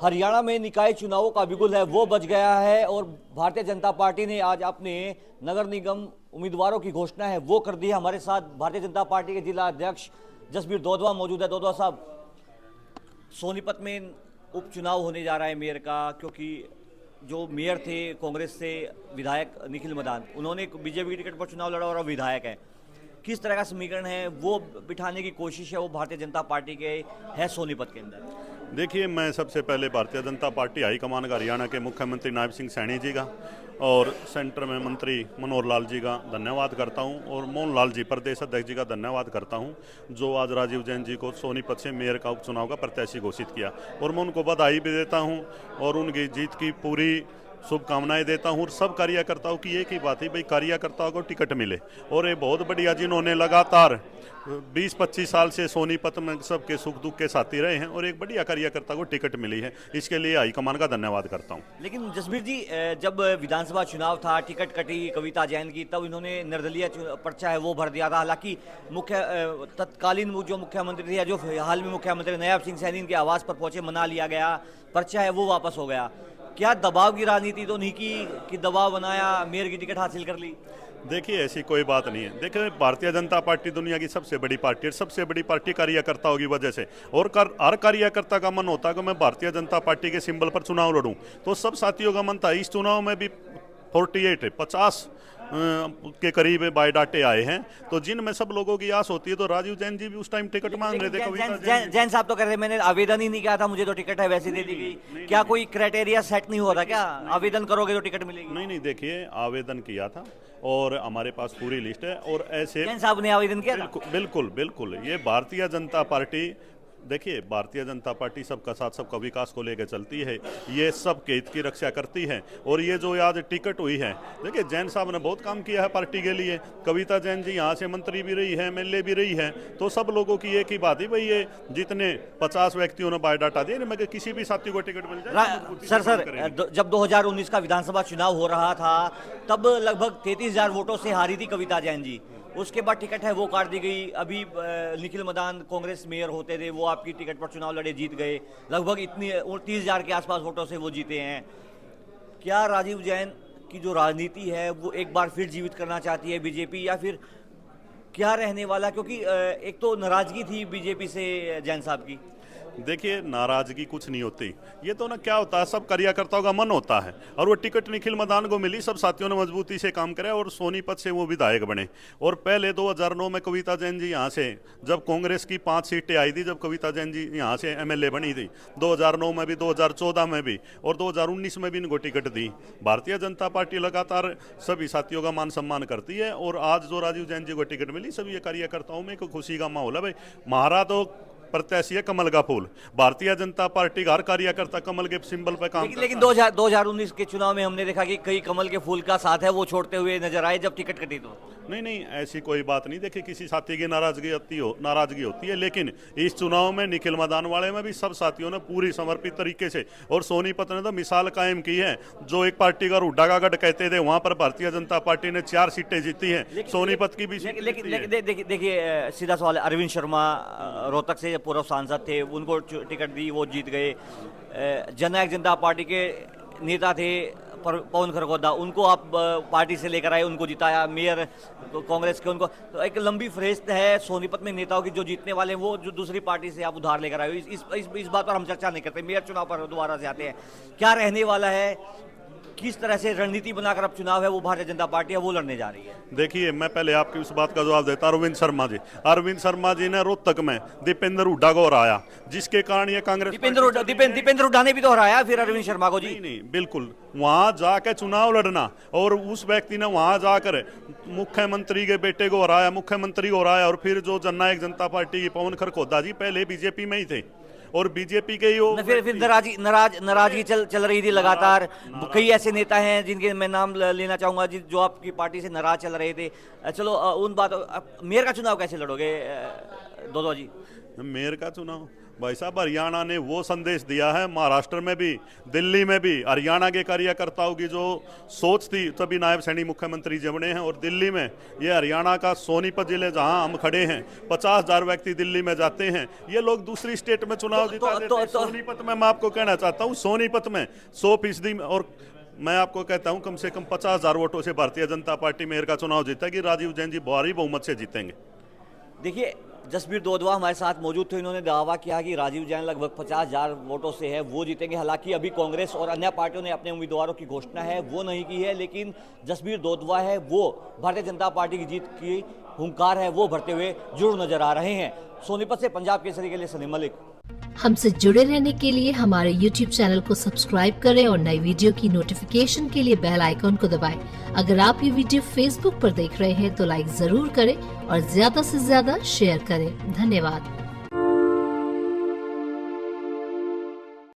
हरियाणा में निकाय चुनावों का बिगुल है वो बज गया है और भारतीय जनता पार्टी ने आज अपने नगर निगम उम्मीदवारों की घोषणा है वो कर दी है। हमारे साथ भारतीय जनता पार्टी के जिला अध्यक्ष जसबीर दोदवा मौजूद है। दोदवा साहब, सोनीपत में उपचुनाव होने जा रहा है मेयर का, क्योंकि जो मेयर थे कांग्रेस से विधायक निखिल मदान, उन्होंने बीजेपी की टिकट पर चुनाव लड़ा और अब विधायक है। किस तरह का समीकरण है वो बिठाने की कोशिश है वो भारतीय जनता पार्टी के है सोनीपत के अंदर? देखिए, मैं सबसे पहले भारतीय जनता पार्टी हाईकमान का, हरियाणा के मुख्यमंत्री नायब सिंह सैनी जी का और सेंटर में मंत्री मनोहर लाल जी का धन्यवाद करता हूं और मोहन लाल जी प्रदेश अध्यक्ष जी का धन्यवाद करता हूं जो आज राजीव जैन जी को सोनीपत से मेयर का उपचुनाव का प्रत्याशी घोषित किया। और मैं उनको बधाई भी देता हूं और उनकी जीत की पूरी शुभकामनाएं देता हूं। और सब कार्यकर्ताओं की एक ही बात है, भाई कार्यकर्ताओं को टिकट मिले। और ये बहुत बढ़िया, जिन्होंने लगातार 20-25 साल से सोनीपत में सबके सुख दुख के साथी रहे हैं और एक बढ़िया कार्यकर्ता को टिकट मिली है, इसके लिए हाईकमान का धन्यवाद करता हूं। लेकिन जसबीर जी, जब विधानसभा चुनाव था, टिकट कटी कविता जैन की, तब इन्होंने निर्दलीय पर्चा है वो भर दिया था। हालांकि तत्कालीन जो मुख्यमंत्री थे या जो हाल में मुख्यमंत्री नायब सिंह सैनी के आवास पर पहुंचे, मना लिया गया, पर्चा है वो वापस हो गया। क्या दबाव की राजनीति तो नहीं की कि दबाव बनाया, मेयर की टिकट हासिल कर ली? देखिए, ऐसी कोई बात नहीं है। देखिए, भारतीय जनता पार्टी दुनिया की सबसे बड़ी पार्टी है, सबसे बड़ी पार्टी कार्यकर्ताओं की वजह से। और हर कार्यकर्ता का मन होता है कि मैं भारतीय जनता पार्टी के सिंबल पर चुनाव लड़ूं। तो सब साथियों का मन था। इस चुनाव में भी 50 के करीब बायोडाटे आए हैं, तो जिनमें सब लोगों की आस होती है। तो राजीव जैन जी भी उस टाइम टिकट मांग रहे थे। जैन साहब तो कह रहे मैंने आवेदन ही नहीं किया था, मुझे तो टिकट है वैसे दे दी गई। क्या कोई क्राइटेरिया सेट नहीं हो रहा क्या? आवेदन करोगे तो टिकट मिलेगी? नहीं, देखिए, आवेदन किया था और हमारे पास पूरी लिस्ट है। और ऐसे जैन साहब ने आवेदन किया था? बिल्कुल। ये भारतीय जनता पार्टी, देखिए, भारतीय जनता पार्टी सबका साथ सबका विकास को लेकर चलती है, ये सबके हित की रक्षा करती है। और ये जो आज टिकट हुई है, देखिए, जैन साहब ने बहुत काम किया है पार्टी के लिए। कविता जैन जी यहाँ से मंत्री भी रही है, एमएलए भी रही है। तो सब लोगों की एक ही बात है, भाई ये जितने 50 व्यक्तियों ने बायोडाटा दिए, मैं किसी भी साथी को टिकट मिल जाए। सर, जब 2019 का विधानसभा चुनाव हो रहा था तब लगभग 33,000 वोटों से हारी थी कविता जैन जी। उसके बाद टिकट है वो काट दी गई। अभी निखिल मदान कांग्रेस मेयर होते थे, वो आपकी टिकट पर चुनाव लड़े, जीत गए। लगभग इतनी 30,000 के आसपास वोटों से वो जीते हैं। क्या राजीव जैन की जो राजनीति है वो एक बार फिर जीवित करना चाहती है बीजेपी, या फिर क्या रहने वाला? क्योंकि एक तो नाराजगी थी बीजेपी से जैन साहब की। देखिए, नाराजगी कुछ नहीं होती। ये तो ना क्या होता है, सब कार्यकर्ताओं का मन होता है। और वो टिकट निखिल मदान को मिली, सब साथियों ने मजबूती से काम करे और सोनीपत से वो विधायक बने। और पहले 2009 में कविता जैन जी यहाँ से, जब कांग्रेस की 5 सीटें आई थी, जब कविता जैन जी यहाँ से एमएलए बनी थी, 2009 में भी, 2014 में भी और 2019 में भी इनको टिकट दी। भारतीय जनता पार्टी लगातार सभी साथियों का मान सम्मान करती है। और आज जो राजीव जैन जी को टिकट मिली, सभी कार्यकर्ताओं में एक खुशी का माहौल है। भाई, महारा तो प्रत्याशी है कमल का फूल। भारतीय जनता पार्टी का हर कार्यकर्ता कमल के सिंबल पर काम करता है। लेकिन 2019 के चुनाव में हमने देखा कि कई कमल के फूल का साथ है वो छोड़ते हुए नजर आए जब टिकट कटी। तो नहीं, ऐसी कोई बात नहीं। देखिए, किसी साथी की नाराजगी होती है, लेकिन इस चुनाव में निखिल मदान वाले में भी सब साथियों ने पूरी समर्पित तरीके से, और सोनीपत ने तो मिसाल कायम की है। जो एक पार्टी का रुड्डा का गढ़ कहते थे, वहां पर भारतीय जनता पार्टी ने 4 सीटें जीती हैं। सोनीपत की भी। लेकिन देखिए, सीधा सवाल है। अरविंद शर्मा रोहतक से पूर्व सांसद थे, उनको टिकट दी, वो जीत गए। जननायक जनता पार्टी के नेता थे पवन खरगोदा, उनको आप पार्टी से लेकर आए, उनको जिताया। मेयर कांग्रेस के, उनको तो एक लंबी फहरिस्त है सोनीपत में नेताओं की जो जीतने वाले, वो जो दूसरी पार्टी से आप उधार लेकर आए। इस बात पर हम चर्चा नहीं करते। मेयर चुनाव पर दोबारा से आते हैं। क्या रहने वाला है, किस तरह से रणनीति बनाकर अब चुनाव है वो भारतीय जनता पार्टी है वो लड़ने जा रही है? देखिए, मैं पहले आपकी उस बात का जवाब देता। अरविंद शर्मा जी ने रोहतक में दीपेंद्र हुड्डा को हराया, जिसके कारण ये कांग्रेस दीपेंद्र हुड्डा ने भी तो हराया फिर अरविंद शर्मा को जी। नहीं, बिल्कुल। वहां जाकर चुनाव लड़ना, और उस व्यक्ति ने वहां जाकर मुख्यमंत्री के बेटे को हराया, मुख्यमंत्री को हराया। और फिर जो जननायक जनता पार्टी की पवन खरगोदा जी पहले बीजेपी में ही थे और बीजेपी के ही फिर नाराजगी चल रही थी लगातार। कई ऐसे नेता हैं जिनके मैं नाम लेना चाहूंगा जो आपकी पार्टी से नाराज चल रहे थे। चलो उन बात, मेयर का चुनाव कैसे लड़ोगे दोदो जी? मेयर का चुनाव भाई साहब हरियाणा ने वो संदेश दिया है, महाराष्ट्र में भी, दिल्ली में भी हरियाणा के कार्यकर्ताओं की जो सोच थी, तभी नायब सैनिक मुख्यमंत्री जी बने हैं। और दिल्ली में ये हरियाणा का सोनीपत जिले जहां हम खड़े हैं, 50,000 व्यक्ति दिल्ली में जाते हैं, ये लोग दूसरी स्टेट में चुनाव जिता देते हैं। सोनीपत में मैं आपको कहना चाहता हूँ, सोनीपत में 100% और मैं आपको कहता हूं कम से कम 50,000 वोटों से भारतीय जनता पार्टी मेयर का चुनाव जीतेगी। राजीव जैन जी भारी बहुमत से जीतेंगे। देखिए, जसबीर दोदवा हमारे साथ मौजूद थे। इन्होंने दावा किया कि राजीव जैन लगभग 50,000 वोटों से है वो जीतेंगे। हालांकि अभी कांग्रेस और अन्य पार्टियों ने अपने उम्मीदवारों की घोषणा है वो नहीं की है, लेकिन जसबीर दोदवा है वो भारतीय जनता पार्टी की जीत की हुंकार है वो भरते हुए जरूर नजर आ रहे हैं। सोनीपत से पंजाब केसरी के लिए सलीम मलिक। हमसे जुड़े रहने के लिए हमारे YouTube चैनल को सब्सक्राइब करें और नई वीडियो की नोटिफिकेशन के लिए बेल आइकॉन को दबाएं। अगर आप ये वीडियो Facebook पर देख रहे हैं तो लाइक जरूर करें और ज्यादा से ज्यादा शेयर करें। धन्यवाद।